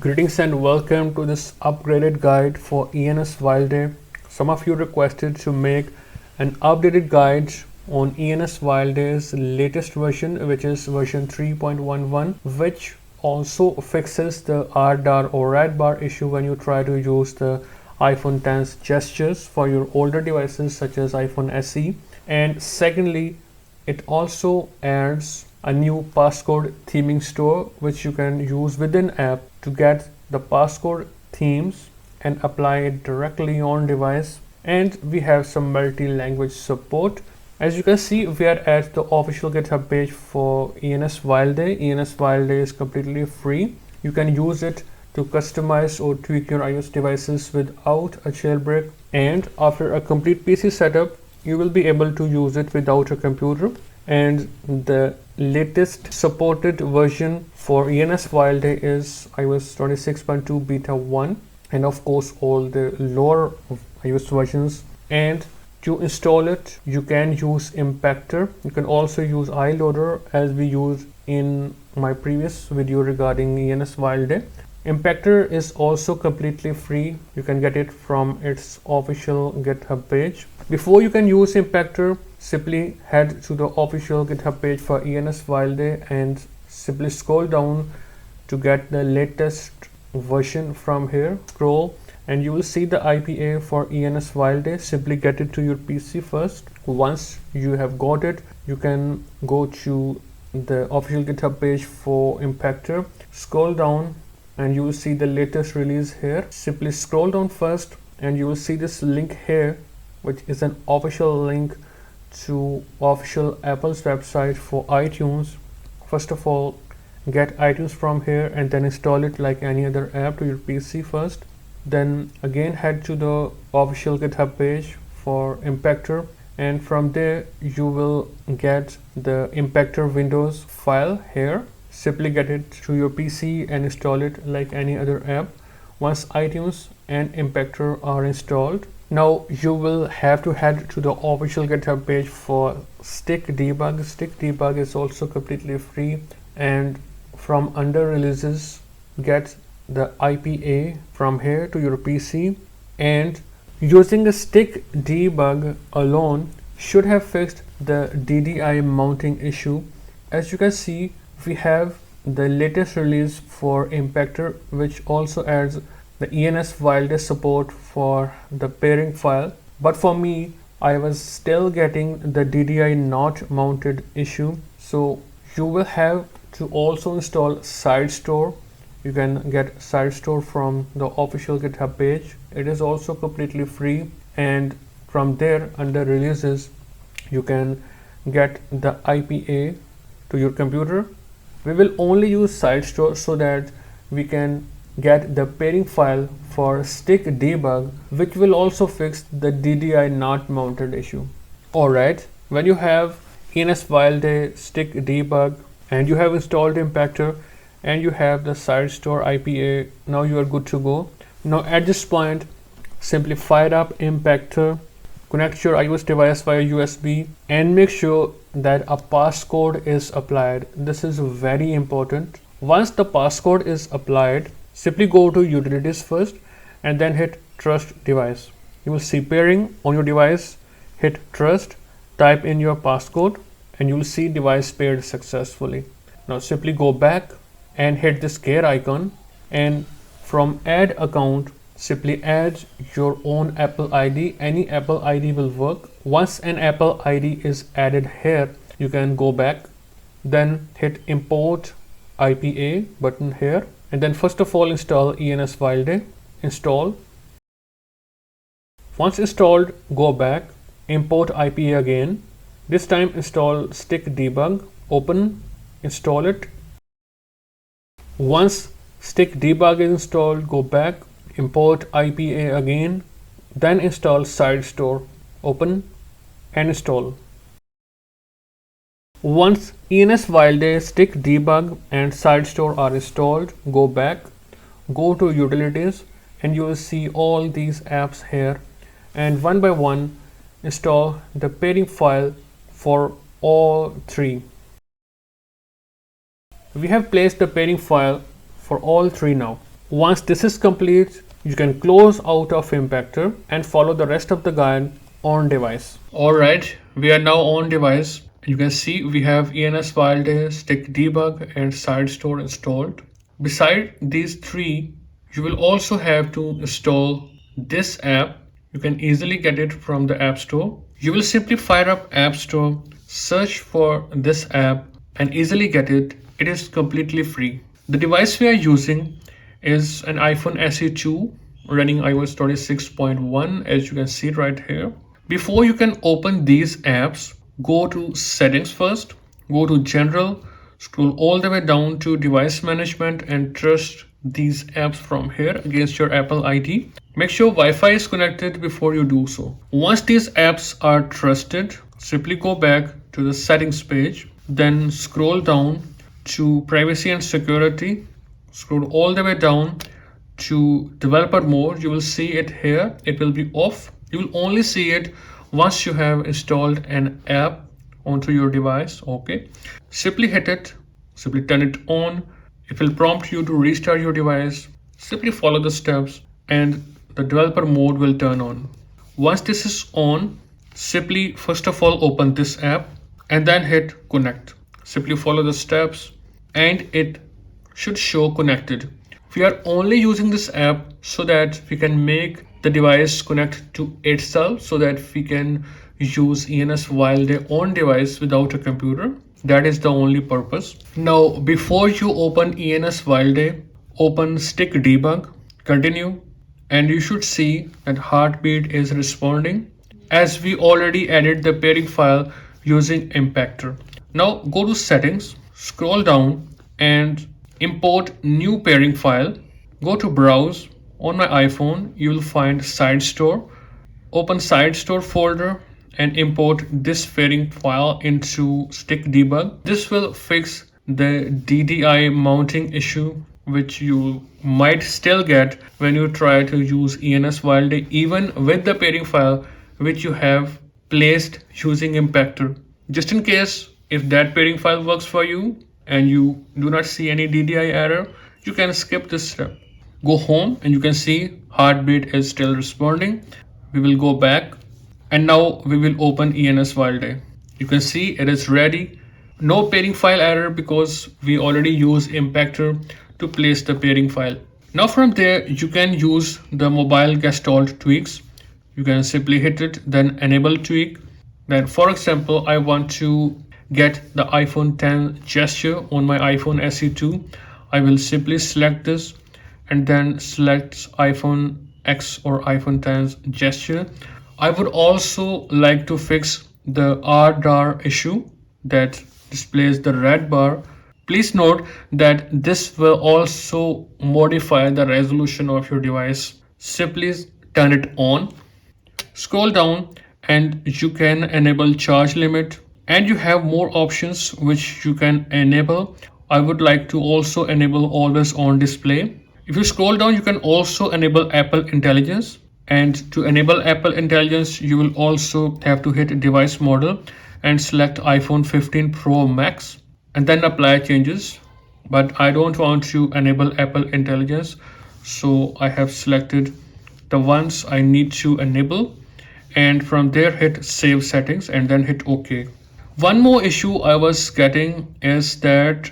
Greetings and welcome to this upgraded guide for EnsWilde. Some of you requested to make an updated guide on EnsWilde's latest version, which is version 3.11, which also fixes the RDAR or RedBar issue when you try to use the iPhone X's gestures for your older devices such as iPhone SE. And secondly, it also adds a new passcode theming store which you can use within app to get the passcode themes and apply it directly on device. And we have some multi-language support. As you can see, we are at the official GitHub page for EnsWilde. EnsWilde is completely free. You can use it to customize or tweak your iOS devices without a jailbreak, and after a complete PC setup you will be able to use it without a computer. And the latest supported version for EnsWilde is iOS 26.2 beta 1, and of course all the lower iOS versions. And to install it you can use Impactor. You can also use iLoader as we used in my previous video regarding EnsWilde. Impactor is also completely free. You can get it from its official GitHub page. Before you can use Impactor, simply head to the official GitHub page for EnsWilde and simply scroll down to get the latest version from here. Scroll and you will see the IPA for EnsWilde. Simply get it to your PC first. Once you have got it, you can go to the official GitHub page for Impactor. Scroll down and you will see the latest release here. Simply scroll down first and you will see this link here, which is an official link to official Apple's website for iTunes. First of all, get iTunes from here and then install it like any other app to your PC first. Then again head to the official GitHub page for Impactor, and from there you will get the Impactor Windows file here. Simply get it to your PC and install it like any other app once iTunes and Impactor are installed. Now you will have to head to the official GitHub page for Stick Debug. Stick Debug is also completely free, and from under releases get the IPA from here to your PC, and using the Stick Debug alone should have fixed the DDI mounting issue. As you can see, we have the latest release for Impactor, which also adds the EnsWilde support for the pairing file. But for me, I was still getting the DDI not mounted issue. So you will have to also install SideStore. You can get SideStore from the official GitHub page. It is also completely free, and from there under releases you can get the IPA to your computer. We will only use SideStore so that we can get the pairing file for Stick Debug, which will also fix the DDI not mounted issue. Alright, when you have EnsWilde Stick Debug and you have installed Impactor and you have the SideStore IPA, now you are good to go. Now at this point, simply fire up Impactor, connect your iOS device via USB, and make sure that a passcode is applied. This is very important. Once the passcode is applied, simply go to utilities first and then hit trust device. You will see pairing on your device. Hit trust, type in your passcode, and you will see device paired successfully. Now simply go back and hit this gear icon, and from add account simply add your own Apple ID. Any Apple ID will work. Once an Apple ID is added here, you can go back, then hit import IPA button here, and then first of all install EnsWilde. Install. Once installed, go back, import IPA again. This time install Stick Debug. Open, install it. Once Stick Debug is installed, go back, import IPA again, then install SideStore. Open and install. Once EnsWilde, Stick Debug and SideStore are installed, go back, go to utilities, and you will see all these apps here, and one by one install the pairing file for all three. We have placed the pairing file for all three now. Once this is complete, you can close out of Impactor and follow the rest of the guide on device. Alright, we are now on device. You can see we have EnsWilde, Stick Debug and Side Store installed. Beside these three, you will also have to install this app. You can easily get it from the App Store. You will simply fire up App Store, search for this app and easily get it. It is completely free. The device we are using is an iPhone SE2 running iOS 26.1, as you can see right here. Before you can open these apps, go to settings first, go to general, scroll all the way down to device management and trust these apps from here against your Apple ID. Make sure Wi-Fi is connected before you do so. Once these apps are trusted, simply go back to the settings page, then scroll down to privacy and security, scroll all the way down to developer mode. You will see it here. It will be off. You will only see it once you have installed an app onto your device. Okay, simply hit it, simply turn it on. It will prompt you to restart your device. Simply follow the steps and the developer mode will turn on. Once this is on, simply first of all open this app and then hit connect. Simply follow the steps and it should show connected. We are only using this app so that we can make the device connect to itself, so that we can use EnsWilde on device without a computer. That is the only purpose. Now, before you open EnsWilde, open Stick Debug, continue, and you should see that heartbeat is responding, as we already added the pairing file using Impactor. Now go to settings, scroll down and import new pairing file. Go to browse. On my iPhone, you will find Side Store. Open Side Store folder and import this pairing file into Stick Debug. This will fix the DDI mounting issue which you might still get when you try to use EnsWilde even with the pairing file which you have placed using Impactor. Just in case, if that pairing file works for you and you do not see any DDI error, you can skip this step. Go home and you can see heartbeat is still responding. We will go back and now we will open EnsWilde. You can see it is ready. No pairing file error because we already use Impactor to place the pairing file. Now from there you can use the mobile gestalt tweaks. You can simply hit it, then enable tweak. Then for example, I want to get the iPhone 10 gesture on my iPhone SE2. I will simply select this and then select iPhone X or iPhone 10's gesture. I would also like to fix the RedBar issue that displays the red bar. Please note that this will also modify the resolution of your device. Simply turn it on, scroll down and you can enable charge limit, and you have more options which you can enable. I would like to also enable always on display. If you scroll down, you can also enable Apple Intelligence, and to enable Apple Intelligence you will also have to hit device model and select iPhone 15 Pro Max and then apply changes. But I don't want to enable Apple Intelligence, so I have selected the ones I need to enable, and from there hit save settings and then hit OK. One more issue I was getting is that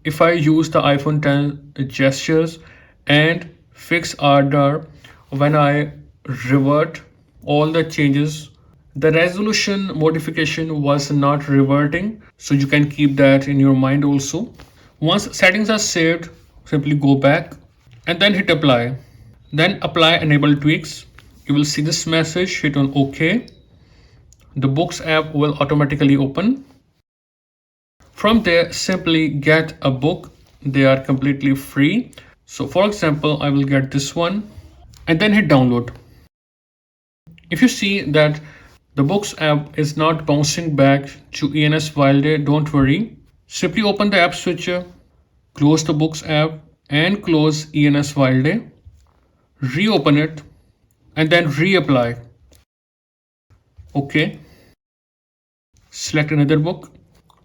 if I use the iPhone 10 gestures and fix RedBar, when I revert all the changes, the resolution modification was not reverting, so you can keep that in your mind also. Once settings are saved, simply go back and then hit apply. Then apply enable tweaks. You will see this message, hit on OK. The Books app will automatically open. From there, simply get a book. They are completely free. So for example, I will get this one and then hit download. If you see that the Books app is not bouncing back to EnsWilde, don't worry. Simply open the app switcher, close the Books app and close EnsWilde, reopen it and then reapply. Okay. Select another book,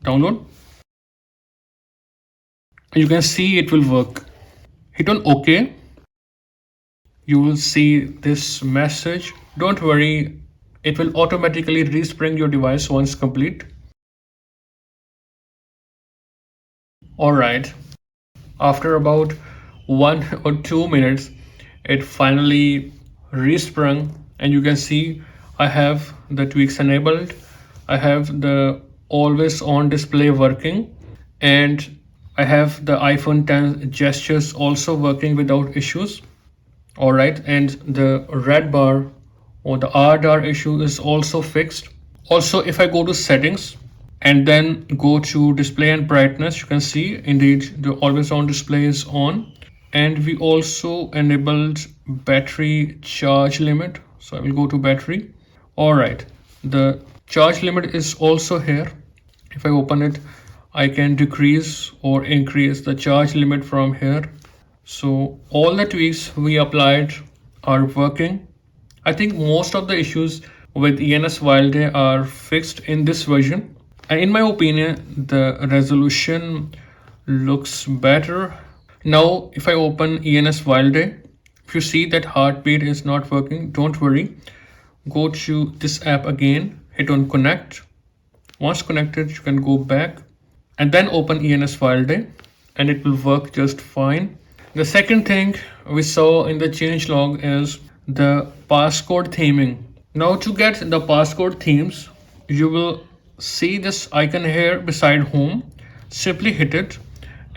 download. You can see it will work. Hit on OK you will see this message. Don't worry, it will automatically respring your device once complete. Alright, after about 1 or 2 minutes, it finally resprung, and you can see I have the tweaks enabled. I have the always on display working, and I have the iPhone 10 gestures also working without issues. Alright, and the red bar or the RDR issue is also fixed. Also, if I go to settings and then go to display and brightness, you can see indeed the always on display is on, and we also enabled battery charge limit. So I will go to battery. All right, the charge limit is also here. If I open it, I can decrease or increase the charge limit from here. So all the tweaks we applied are working. I think most of the issues with EnsWilde are fixed in this version. And in my opinion, the resolution looks better. Now, if I open EnsWilde, if you see that heartbeat is not working, don't worry. Go to this app again, hit on connect. Once connected, you can go back and then open EnsWilde and it will work just fine. The second thing we saw in the changelog is the passcode theming. Now to get the passcode themes, you will see this icon here beside home. Simply hit it,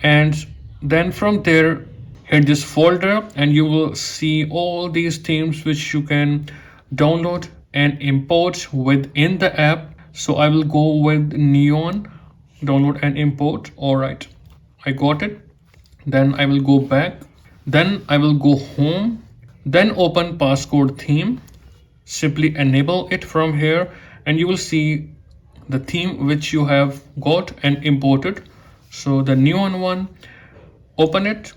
and then from there hit this folder and you will see all these themes which you can download and import within the app. So I will go with neon, download and import. All right, I got it. Then I will go back, then I will go home, then open passcode theme. Simply enable it from here and you will see the theme which you have got and imported. So the neon one, open it,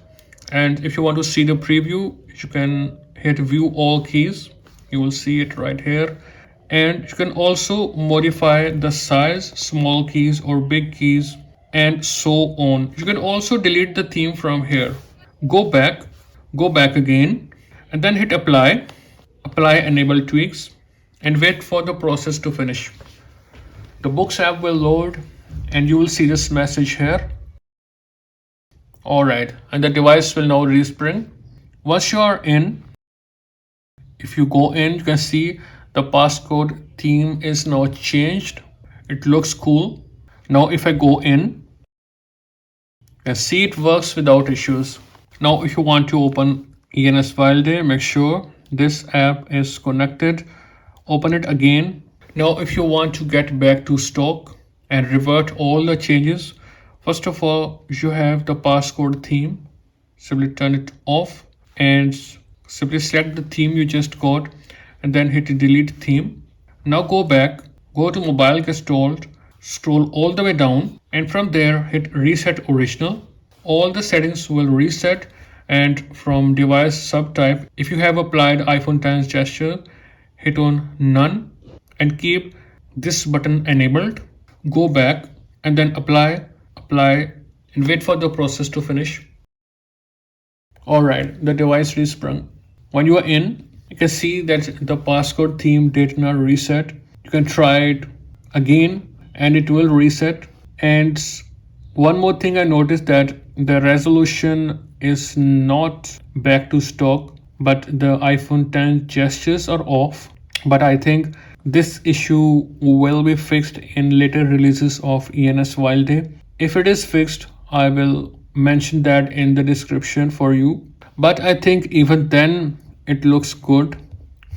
and if you want to see the preview, you can hit view all keys. You will see it right here, and you can also modify the size, small keys or big keys, and so on. You can also delete the theme from here. Go back again, and then hit apply enable tweaks, and wait for the process to finish. The books app will load and you will see this message here. Alright, and the device will now respring. Once you are in, if you go in, you can see the passcode theme is now changed. It looks cool. Now if I go in, you can see it works without issues. Now if you want to open EnsWilde, make sure this app is connected. Open it again. Now if you want to get back to stock and revert all the changes, first of all, you have the passcode theme. Simply turn it off and simply select the theme you just got and then hit delete theme. Now go back, go to mobile gestalt, scroll all the way down, and from there hit reset original. All the settings will reset, and from device subtype, if you have applied iPhone 10's gesture, hit on none and keep this button enabled. Go back and then apply and wait for the process to finish. Alright, the device resprung. When you are in, you can see that the passcode theme did not reset. You can try it again and it will reset. And one more thing I noticed, that the resolution is not back to stock, but the iPhone 10 gestures are off. But I think this issue will be fixed in later releases of EnsWilde. If it is fixed, I will mention that in the description for you. But I think even then it looks good,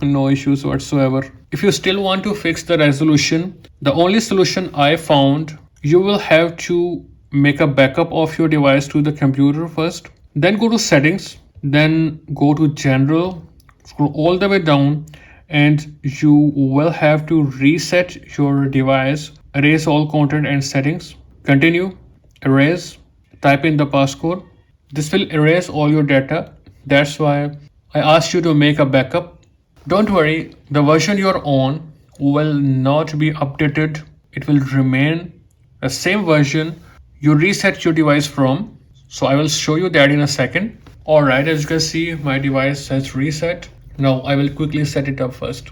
no issues whatsoever. If you still want to fix the resolution, the only solution I found, you will have to make a backup of your device to the computer first, then go to settings, then go to general, scroll all the way down, and you will have to reset your device, erase all content and settings, continue, erase, type in the passcode. This will erase all your data. That's why I asked you to make a backup. Don't worry, the version you're on will not be updated. It will remain the same version you reset your device from. So I will show you that in a second. Alright, as you can see, my device has reset. Now I will quickly set it up first.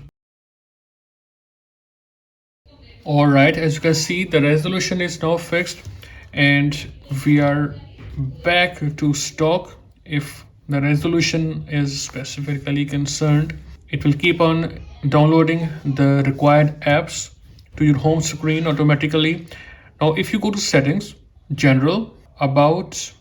Alright, as you can see, the resolution is now fixed and we are back to stock. If the resolution is specifically concerned, it will keep on downloading the required apps to your home screen automatically. Now if you go to settings, general, about,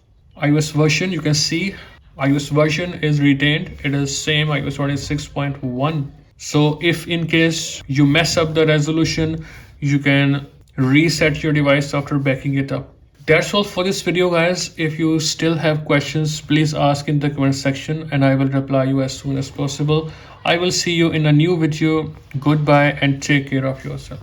iOS version, you can see iOS version is retained. It is same iOS 26.1. So if in case you mess up the resolution, you can reset your device after backing it up. That's all for this video, guys. If you still have questions, please ask in the comment section and I will reply you as soon as possible. I will see you in a new video. Goodbye and take care of yourself.